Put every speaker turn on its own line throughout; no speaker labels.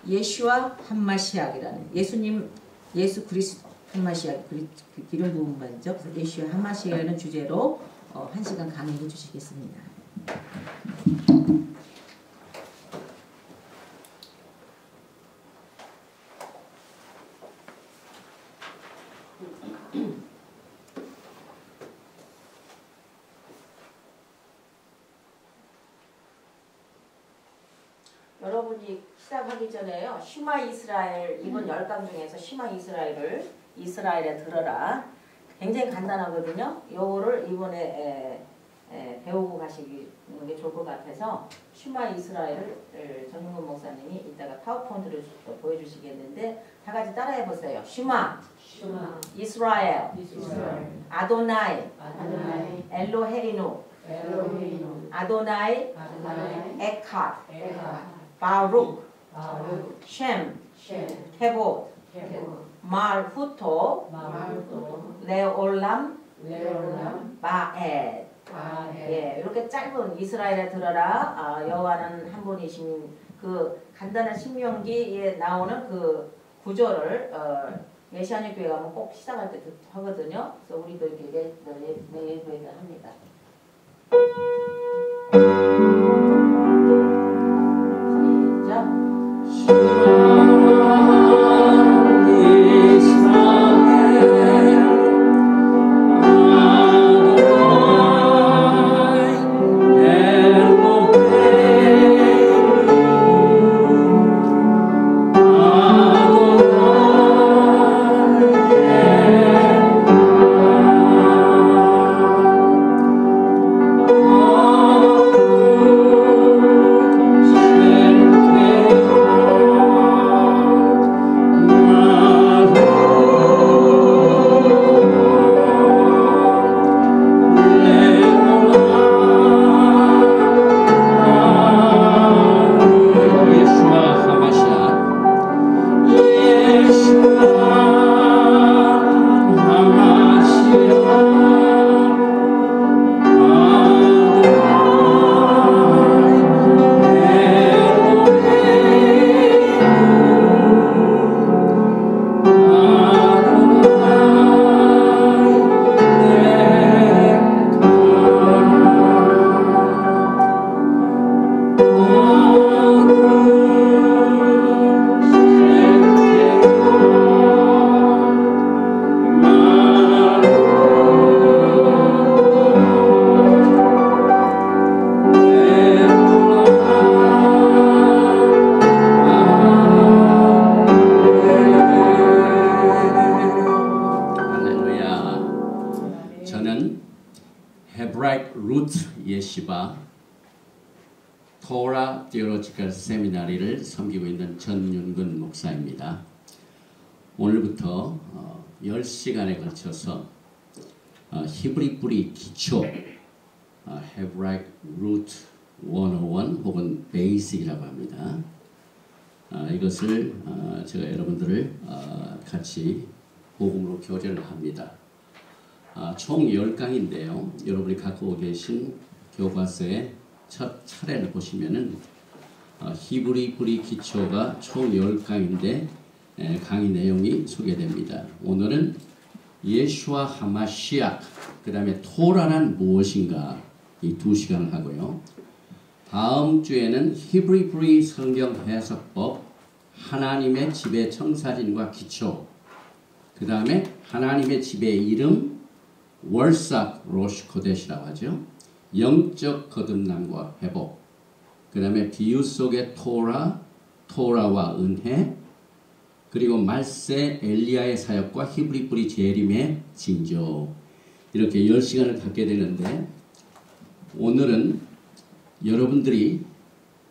예슈와 함마시약이라는 예수님 예수 그리스도 함마시약 그 기름 부음반죠. 그래서 예슈와 함마시약이라는 주제로 1시간 강의해 주시겠습니다. 여러분이 시작하기 전에요. 슈마 이스라엘 이번 10강 중에서 슈마 이스라엘을 이스라엘에 들어라. 굉장히 간단하거든요. 요거를 이번에 배우고 가시는 게 좋을 것 같아서 슈마 이스라엘을 정윤근 목사님이 이따가 파워포인트를 보여주시겠는데 다 같이 따라해 보세요. 슈마 이스라엘 아도나이 엘로헤이누 아도나이 에캇 바룩 셴 헤봇 말후토 레올람 바엣. 예, 이렇게 짧은 이스라엘에 들어라. 여호와는 한 분이신 그 간단한 신명기에 나오는 그 구절을 메시아닉 교회 가면 꼭 시작할 때 하거든요. 그래서 우리도 이렇게 매일 합니다. 토라 디올로지컬 세미나리를 섬기고 있는 전윤근 목사입니다. 오늘부터 10시간에 걸쳐서 히브리 뿌리 기초 Hebraic Root 101 혹은 Basic이라고 합니다. 이것을 제가 여러분들을 같이 복음으로 교제를 합니다. 총 10강인데요. 여러분이 갖고 계신 교과서의 첫 차례를 보시면은 히브리 뿌리 기초가 총 10강인데 강의 내용이 소개됩니다. 오늘은 예슈와 하마시약, 그 다음에 토라란 무엇인가 이 2시간을 하고요. 다음 주에는 히브리 뿌리 성경 해석법, 하나님의 집의 청사진과 기초, 그 다음에 하나님의 집의 이름 월삭 로시코데시라고 하죠. 영적 거듭남과 회복, 그 다음에 비유 속의 토라와 은혜, 그리고 말세 엘리야의 사역과 히브리 뿌리 재림의 징조, 이렇게 10시간을 갖게 되는데 오늘은 여러분들이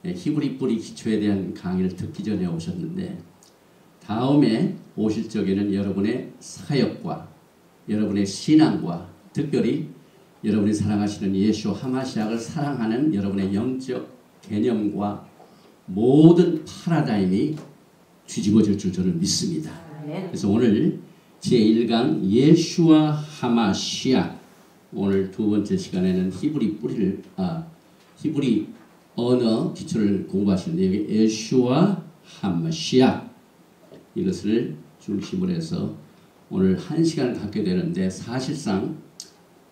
히브리 뿌리 기초에 대한 강의를 듣기 전에 오셨는데 다음에 오실 적에는 여러분의 사역과 여러분의 신앙과 특별히 여러분이 사랑하시는 예수 하마시약을 사랑하는 여러분의 영적 개념과 모든 파라다임이 뒤집어질 줄 저는 믿습니다. 그래서 오늘 제1강 예수와 하마시약, 오늘 두 번째 시간에는 히브리 언어 기초를 공부하시는데 여기 예수와
하마시아 이것을 중심으로 해서 오늘 1시간을 갖게 되는데 사실상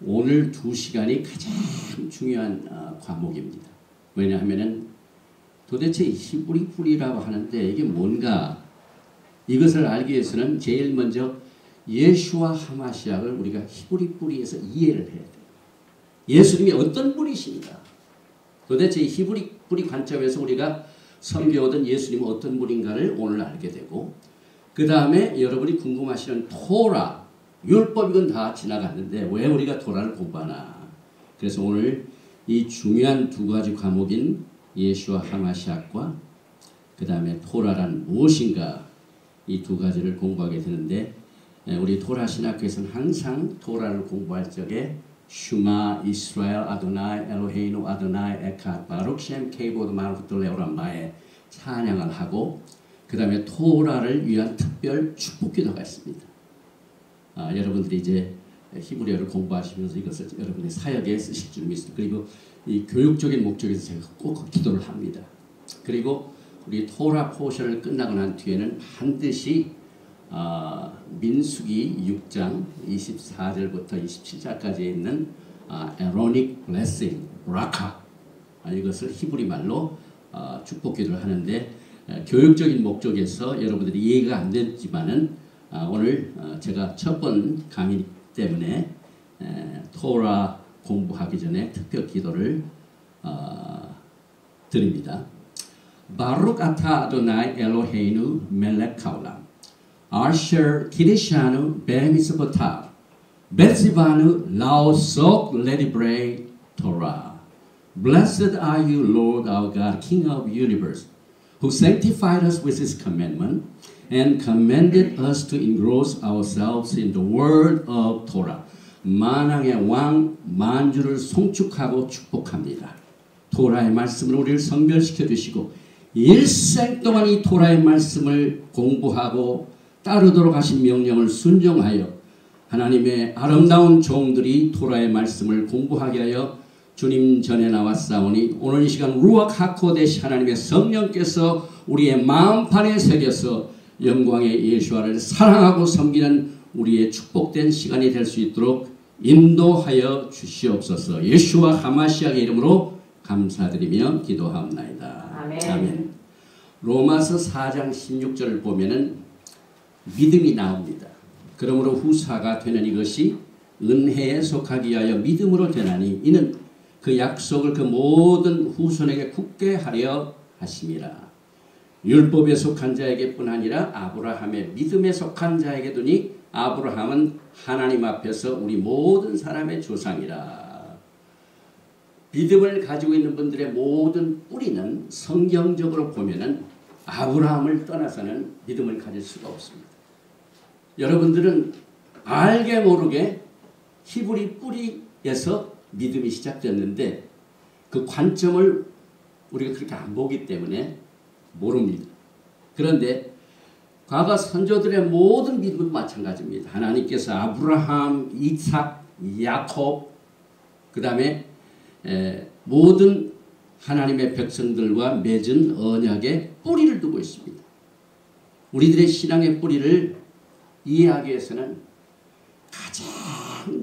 오늘 2시간이 가장 중요한 과목입니다. 왜냐하면 도대체 히브리 뿌리라고 하는데 이게 뭔가 이것을 알기 위해서는 제일 먼저 예수와 하마시아를 우리가 히브리 뿌리에서 이해를 해야 돼요. 예수님이 어떤 분이신가? 도대체 이 히브리 뿌리 관점에서 우리가 섬겨오던 예수님은 어떤 분인가를 오늘 알게 되고 그 다음에 여러분이 궁금하시는 토라, 율법 이건 다 지나갔는데 왜 우리가 토라를 공부하나? 그래서 오늘 이 중요한 두 가지 과목인 예수와 하마시아과 그 다음에 토라란 무엇인가 이 두 가지를 공부하게 되는데 우리 토라 신학교에서는 항상 토라를 공부할 적에 슈마 이스라엘 아도나이 엘로헤이노 아도나이 에카 바룩 셴 케이보드 마르크돌레오란마에 찬양을 하고 그 다음에 토라를 위한 특별 축복 기도가 있습니다. 여러분들이 이제 히브리어를 공부하시면서 이것을 여러분의 사역에 쓰실 줄 믿습니다. 그리고 이 교육적인 목적에서 제가 꼭 기도를 합니다. 그리고 우리 토라 포션을 끝나고 난 뒤에는 반드시 민수기 6장 24절부터 27절까지 있는 에로닉 블레싱 라카 이것을 히브리 말로 축복 기도를 하는데 교육적인 목적에서 여러분들이 이해가 안 됐지만은 오늘 제가 첫 번 강의 때문에 토라 공부하기 전에 특별 기도를 드립니다. 바룩 아타 아도나이 엘로헤이누 멜렉 카울람 아셔 키리샤누 베미스보타 베스바누 라오속 레디브레이 토라 Blessed are you, Lord our God, King of the universe, who sanctified us with his commandment and commanded us to engross ourselves in the word of Torah. 만왕의 왕 만주를 송축하고 축복합니다. 토라의 말씀으로 우리를 성별시켜 주시고 일생 동안 이 토라의 말씀을 공부하고 따르도록 하신 명령을 순종하여 하나님의 아름다운 종들이 토라의 말씀을 공부하게 하여 주님 전에 나왔사오니 오늘 이 시간 루악 하코데시 하나님의 성령께서 우리의 마음판에 새겨서 영광의 예수와를 사랑하고 섬기는 우리의 축복된 시간이 될 수 있도록 인도하여 주시옵소서. 예수와 하마시아의 이름으로 감사드리며 기도하옵나이다. 아멘. 로마서 4장 16절을 보면은 믿음이 나옵니다. 그러므로 후사가 되는 이것이 은혜에 속하기 위하여 믿음으로 되나니 이는 그 약속을 그 모든 후손에게 굳게 하려 하심이라. 율법에 속한 자에게뿐 아니라 아브라함의 믿음에 속한 자에게도니 아브라함은 하나님 앞에서 우리 모든 사람의 조상이라. 믿음을 가지고 있는 분들의 모든 뿌리는 성경적으로 보면은 아브라함을 떠나서는 믿음을 가질 수가 없습니다. 여러분들은 알게 모르게 히브리 뿌리에서 믿음이 시작됐는데 그 관점을 우리가 그렇게 안 보기 때문에 모릅니다. 그런데 과거 선조들의 모든 믿음은 마찬가지입니다. 하나님께서 아브라함, 이삭, 야콥 그 다음에 모든 하나님의 백성들과 맺은 언약에 뿌리를 두고 있습니다. 우리들의 신앙의 뿌리를 이해하기 위해서는 가장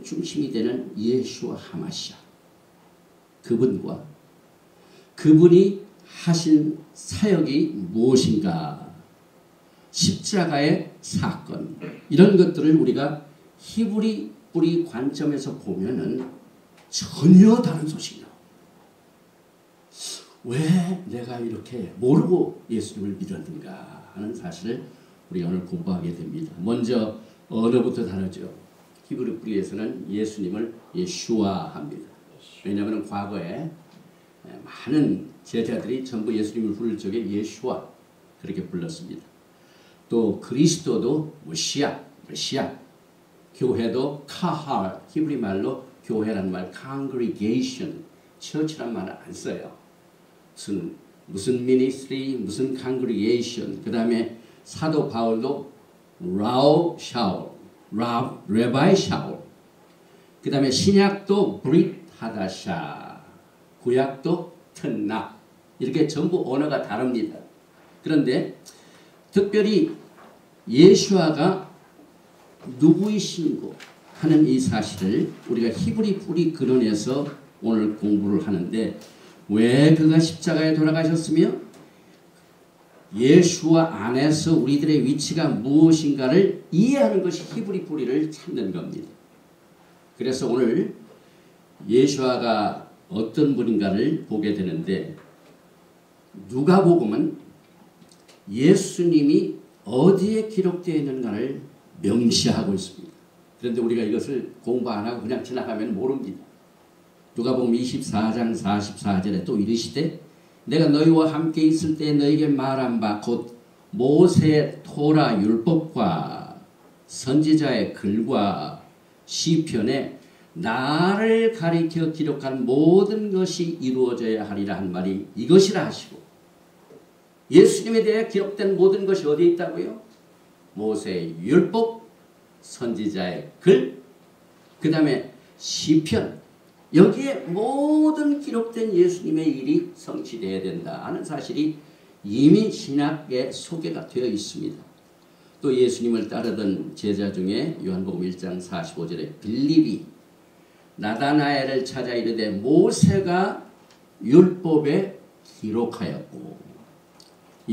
중심이 되는 예수와 하마시아 그분과 그분이 하신 사역이 무엇인가 십자가의 사건 이런 것들을 우리가 히브리 뿌리 관점에서 보면은 전혀 다른 소식이 나옵니다. 왜 내가 이렇게 모르고 예수님을 믿었는가 하는 사실을 우리가 오늘 공부하게 됩니다. 먼저 언어부터 다르죠. 히브리 뿌리에서는 예수님을 예슈아 합니다. 왜냐하면 과거에 많은 제자들이 전부 예수님을 부를 적에 예슈아 그렇게 불렀습니다. 또 그리스도도 메시아, 교회도 카할, 히브리 말로 교회란 말, congregation, church란 말을 안 써요. 무슨 ministry, 무슨 congregation, 그 다음에 사도 바울도 라우 샤울, 레바이 샤울, 그 다음에 신약도 브릿 하다샤, 구약도 특낙, 이렇게 전부 언어가 다릅니다. 그런데 특별히 예수아가 누구이신고 하는 이 사실을 우리가 히브리 뿌리 근원에서 오늘 공부를 하는데, 왜 그가 십자가에 돌아가셨으며 예수와 안에서 우리들의 위치가 무엇인가를 이해하는 것이 히브리 뿌리를 찾는 겁니다. 그래서 오늘 예수아가 어떤 분인가를 보게 되는데, 누가복음은 예수님이 어디에 기록되어 있는가를 명시하고 있습니다. 그런데 우리가 이것을 공부 안 하고 그냥 지나가면 모릅니다. 누가복음 24장 44절에 또 이르시되 내가 너희와 함께 있을 때 너희에게 말한 바 곧 모세의 토라 율법과 선지자의 글과 시편에 나를 가리켜 기록한 모든 것이 이루어져야 하리라 한 말이 이것이라 하시고, 예수님에 대해 기록된 모든 것이 어디에 있다고요? 모세의 율법, 선지자의 글, 그 다음에 시편, 여기에 모든 기록된 예수님의 일이 성취되어야 된다 하는 사실이 이미 신약에 소개가 되어 있습니다. 또 예수님을 따르던 제자 중에 요한복음 1장 45절에 빌립이 나다나엘을 찾아 이르되 모세가 율법에 기록하였고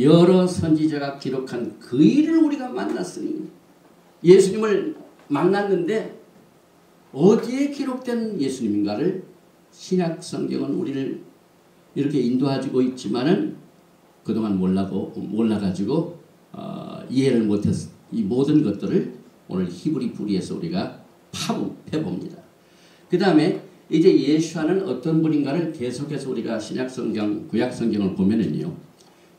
여러 선지자가 기록한 그 일을 우리가 만났으니, 예수님을 만났는데 어디에 기록된 예수님인가를 신약 성경은 우리를 이렇게 인도하고 있지만은 그동안 몰라가지고 이해를 못해서 이 모든 것들을 오늘 히브리 뿌리에서 우리가 파봅니다. 그 다음에 이제 예수와는 어떤 분인가를 계속해서 우리가 신약 성경, 구약 성경을 보면은요,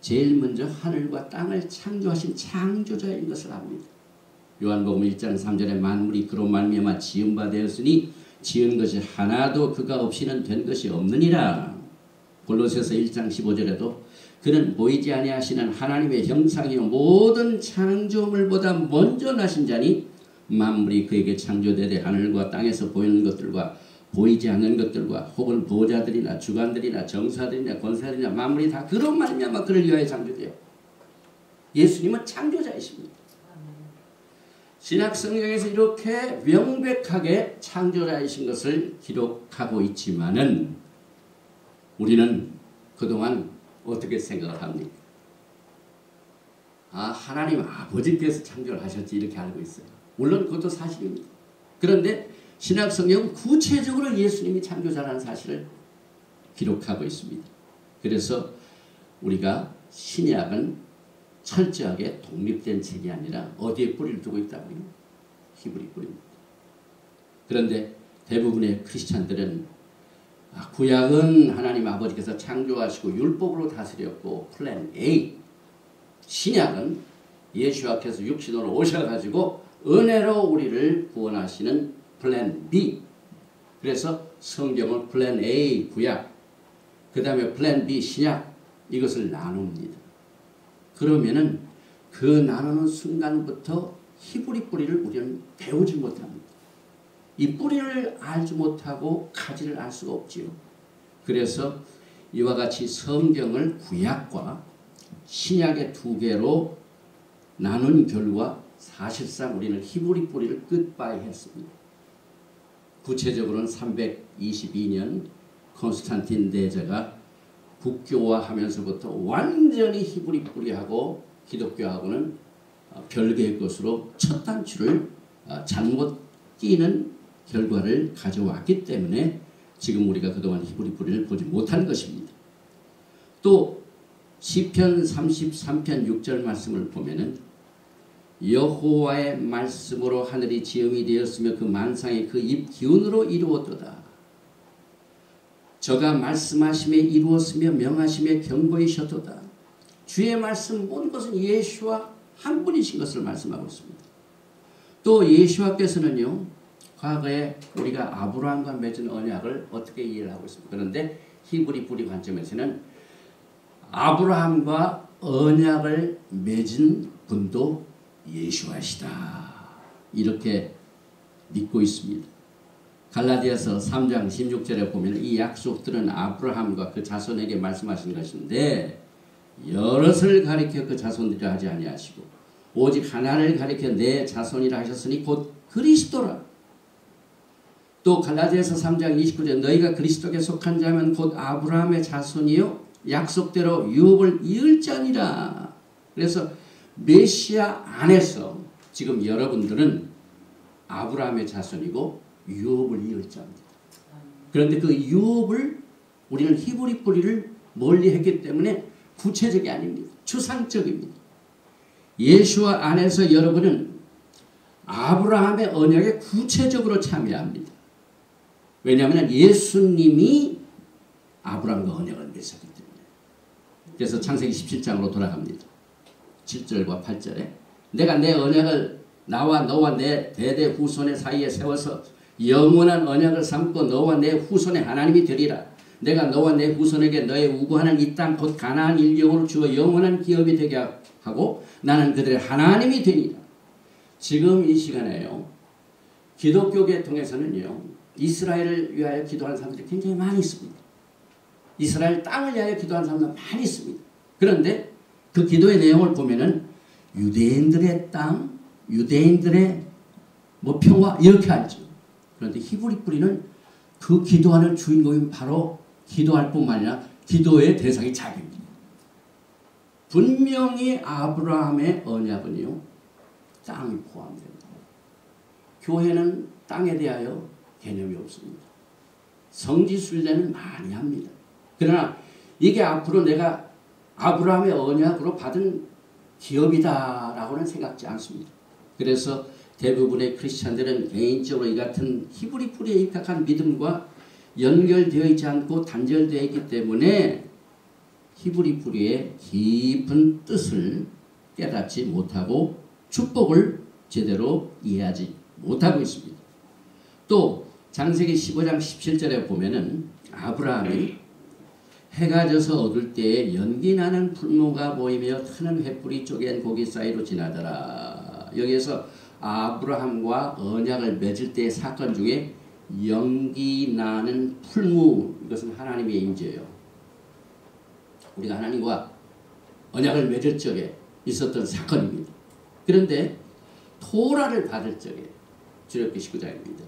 제일 먼저 하늘과 땅을 창조하신 창조자인 것을 압니다. 요한복음 1장 3절에 만물이 그로 말미암아 지은 바 되었으니 지은 것이 하나도 그가 없이는 된 것이 없느니라. 골로새서 1장 15절에도 그는 보이지 아니하시는 하나님의 형상이요 모든 창조물보다 먼저 나신 자니 만물이 그에게 창조되되 하늘과 땅에서 보이는 것들과 보이지 않는 것들과 혹은 보좌들이나 주관들이나 정사들이나 권사들이나 만물이 다 그로 말미암아 그를 위하여 창조되어. 예수님은 창조자이십니다. 신약 성경에서 이렇게 명백하게 창조자이신 것을 기록하고 있지만은 우리는 그동안 어떻게 생각을 합니까? 하나님 아버지께서 창조를 하셨지 이렇게 알고 있어요. 물론 그것도 사실입니다. 그런데 신약 성경은 구체적으로 예수님이 창조자라는 사실을 기록하고 있습니다. 그래서 우리가 신약은 철저하게 독립된 책이 아니라 어디에 뿌리를 두고 있다고요? 히브리 뿌리입니다. 그런데 대부분의 크리스찬들은 구약은 하나님 아버지께서 창조하시고 율법으로 다스렸고 플랜 A, 신약은 예수와께서 육신으로 오셔가지고 은혜로 우리를 구원하시는 플랜 B. 그래서 성경을 플랜 A 구약, 그 다음에 플랜 B 신약, 이것을 나눕니다. 그러면은 그 나누는 순간부터 히브리 뿌리를 우리는 배우지 못합니다. 이 뿌리를 알지 못하고 가지를 알 수가 없지요. 그래서 이와 같이 성경을 구약과 신약의 두 개로 나눈 결과 사실상 우리는 히브리 뿌리를 끝바이 했습니다. 구체적으로는 322년 콘스탄틴 대제가 국교화하면서부터 완전히 히브리 뿌리하고 기독교하고는 별개의 것으로 첫 단추를 잘못 끼는 결과를 가져왔기 때문에 지금 우리가 그동안 히브리 뿌리를 보지 못한 것입니다. 또 시편 33편 6절 말씀을 보면은 여호와의 말씀으로 하늘이 지음이 되었으며 그 만상이 그 입 기운으로 이루었도다. 저가 말씀하심에 이루었으며 명하심에 경고이셨도다. 주의 말씀 모든 것은 예수와 한 분이신 것을 말씀하고 있습니다. 또 예수와께서는요, 과거에 우리가 아브라함과 맺은 언약을 어떻게 이해를 하고 있습니까? 그런데 히브리 뿌리 관점에서는 아브라함과 언약을 맺은 분도 예수와시다, 이렇게 믿고 있습니다. 갈라디아서 3장 16절에 보면 이 약속들은 아브라함과 그 자손에게 말씀하신 것인데 여럿을 가리켜 그 자손이라 하지 아니하시고 오직 하나를 가리켜 내 자손이라 하셨으니 곧 그리스도라. 또 갈라디아서 3장 29절 너희가 그리스도께 속한 자면 곧 아브라함의 자손이요 약속대로 유업을 이을 자니라. 그래서 메시아 안에서 지금 여러분들은 아브라함의 자손이고 유업을 이을 자입니다. 그런데 그 유업을 우리는 히브리 뿌리를 멀리 했기 때문에 구체적이 아닙니다. 추상적입니다. 예수와 안에서 여러분은 아브라함의 언약에 구체적으로 참여합니다. 왜냐하면 예수님이 아브라함과 언약을 맺었기 때문에. 그래서 창세기 17장으로 돌아갑니다. 7절과 8절에 내가 내 언약을 나와 너와 내 대대 후손의 사이에 세워서 영원한 언약을 삼고 너와 내 후손의 하나님이 되리라. 내가 너와 내 후손에게 너의 우고하는 이 땅 곧 가나안 일경으로 주어 영원한 기업이 되게 하고 나는 그들의 하나님이 되리라. 지금 이 시간에요. 기독교 계통에서는요. 이스라엘을 위하여 기도하는 사람들이 굉장히 많이 있습니다. 이스라엘 땅을 위하여 기도하는 사람들 많이 있습니다. 그런데 그 기도의 내용을 보면은 유대인들의 땅, 유대인들의 뭐 평화 이렇게 하죠. 그런데 히브리 뿌리는 그 기도하는 주인공이 바로 기도할 뿐만 아니라 기도의 대상이 자기입니다. 분명히 아브라함의 언약은요. 땅이 포함됩니다. 교회는 땅에 대하여 개념이 없습니다. 성지순례는 많이 합니다. 그러나 이게 앞으로 내가 아브라함의 언약으로 받은 기업이다라고는 생각지 않습니다. 그래서 대부분의 크리스찬들은 개인적으로 이 같은 히브리 뿌리에 입각한 믿음과 연결되어 있지 않고 단절되어 있기 때문에 히브리 뿌리의 깊은 뜻을 깨닫지 못하고 축복을 제대로 이해하지 못하고 있습니다. 또 창세기 15장 17절에 보면은 아브라함이 해가 져서 어두울 때에 연기 나는 풀무가 보이며 트는 횃불이 쪼갠 고기 사이로 지나더라. 여기에서 아브라함과 언약을 맺을 때의 사건 중에 연기 나는 풀무, 이것은 하나님의 임재예요. 우리가 하나님과 언약을 맺을 적에 있었던 사건입니다. 그런데 토라를 받을 적에 출애굽기 19장입니다.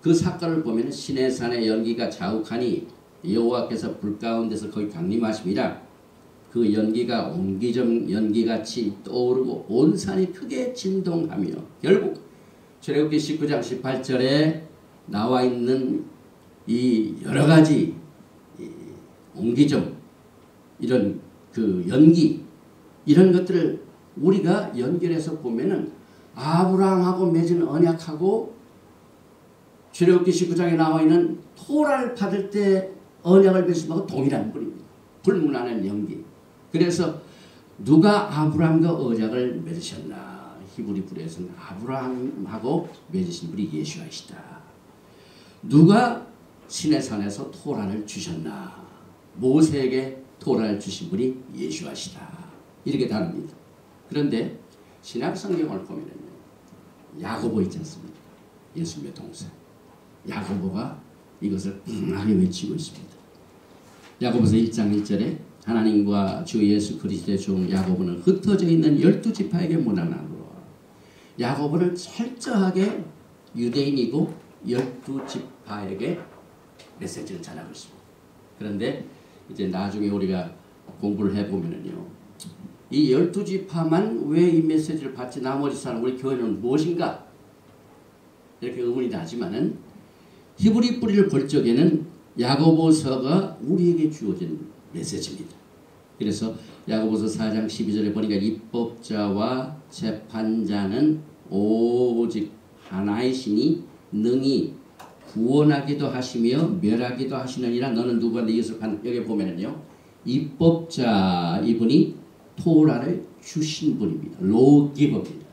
그 사건을 보면 시내산의 연기가 자욱하니 여호와께서 불 가운데서 거기 강림하심이라. 그 연기가 옹기정 연기같이 떠오르고 온 산이 크게 진동하며 결국 출애굽기 19장 18절에 나와 있는 이 여러 가지 옹기정 이런 그 연기 이런 것들을 우리가 연결해서 보면은 아브라함하고 맺은 언약하고 출애굽기 19장에 나와 있는 토라를 받을 때 언약을 맺은 것하고 동일한 분입니다. 불문하는 연기. 그래서 누가 아브라함과 언약을 맺으셨나? 히브리 불에서는 아브라함하고 맺으신 분이 예수이시다. 누가 시내산에서 토라를 주셨나? 모세에게 토라를 주신 분이 예수이시다. 이렇게 다릅니다. 그런데 신약 성경을 보면요, 야고보 있지 않습니까? 예수님의 동생 야고보가 이것을 강하게 외치고 있습니다. 야고보서 1장 1절에 하나님과 주 예수 그리스도의 종 야고보는 흩어져 있는 12지파에게 문안하노라. 야고보는 철저하게 유대인이고 12지파에게 메시지를 전하고 있습니다. 그런데 이제 나중에 우리가 공부를 해보면요, 이 12지파만 왜 이 메시지를 받지 나머지 사람 우리 교회는 무엇인가? 이렇게 의문이 나지만은 히브리 뿌리를 볼 적에는 야고보서가 우리에게 주어진 메시지입니다. 그래서 야고보서 4장 12절에 보니까 입법자와 재판자는 오직 하나이시니 능히 구원하기도 하시며 멸하기도 하시느니라. 너는 누구한테 이것을 여기 보면은요, 입법자 이분이 토라를 주신 분입니다. 로기버입니다.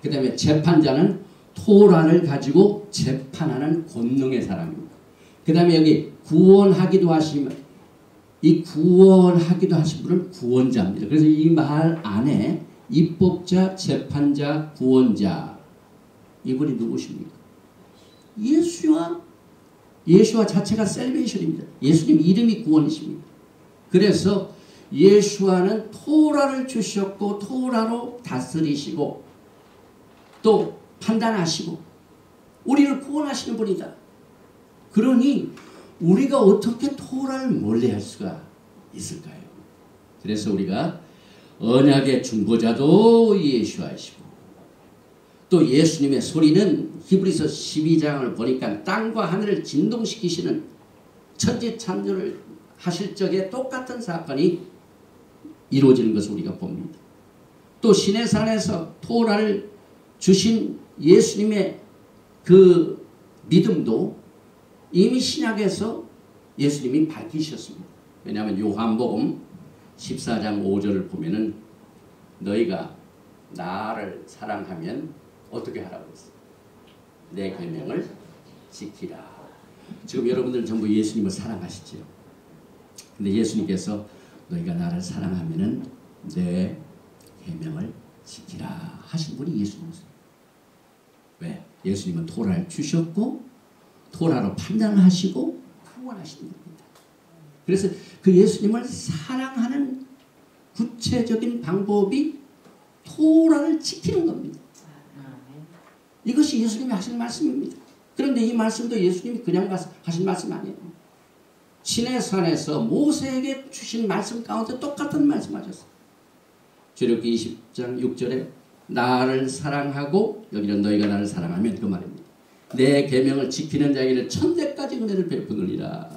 그 다음에 재판자는 토라를 가지고 재판하는 권능의 사람입니다. 그 다음에 여기 구원하기도 하시면 이 구원하기도 하신 분은 구원자입니다. 그래서 이 말 안에 입법자, 재판자, 구원자 이분이 누구십니까? 예수와 자체가 셀베이션입니다. 예수님 이름이 구원이십니다. 그래서 예수와는 토라를 주셨고 토라로 다스리시고 또 판단하시고 우리를 구원하시는 분이다. 그러니 우리가 어떻게 토라를 멀리할 수가 있을까요? 그래서 우리가 언약의 중보자도 예수하시고 또 예수님의 소리는 히브리서 12장을 보니까 땅과 하늘을 진동시키시는 천지창조를 하실 적에 똑같은 사건이 이루어지는 것을 우리가 봅니다. 또 시내산에서 토라를 주신 예수님의 그 믿음도 이미 신약에서 예수님이 밝히셨습니다. 왜냐하면 요한복음 14장 5절을 보면은 너희가 나를 사랑하면 어떻게 하라고 했어요? 내 계명을 지키라. 지금 여러분들 전부 예수님을 사랑하시죠. 근데 예수님께서 너희가 나를 사랑하면은 내 계명을 지키라 하신 분이 예수님이세요. 왜? 예수님은 토라를 주셨고 토라로 판단을 하시고 구원하시는 겁니다. 그래서 그 예수님을 사랑하는 구체적인 방법이 토라를 지키는 겁니다. 이것이 예수님이 하신 말씀입니다. 그런데 이 말씀도 예수님이 그냥 하신 말씀 아니에요. 시내산에서 모세에게 주신 말씀 가운데 똑같은 말씀 하셨어요. 출애굽기 20장 6절에 나를 사랑하고 여기는 너희가 나를 사랑하면 그 말입니다. 내 계명을 지키는 자에게는 천대까지 은혜를 베푸느니라.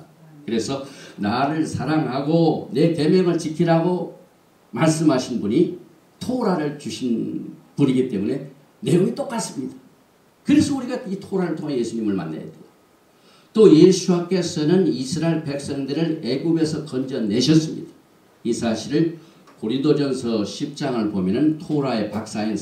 그래서 나를 사랑하고 내 계명을 지키라고 말씀하신 분이 토라를 주신 분이기 때문에 내용이 똑같습니다. 그래서 우리가 이 토라를 통해 예수님을 만나야 돼요. 또 예수께서는 이스라엘 백성들을 애굽에서 건져내셨습니다. 이 사실을 고린도전서 10장을 보면은 토라의 박사인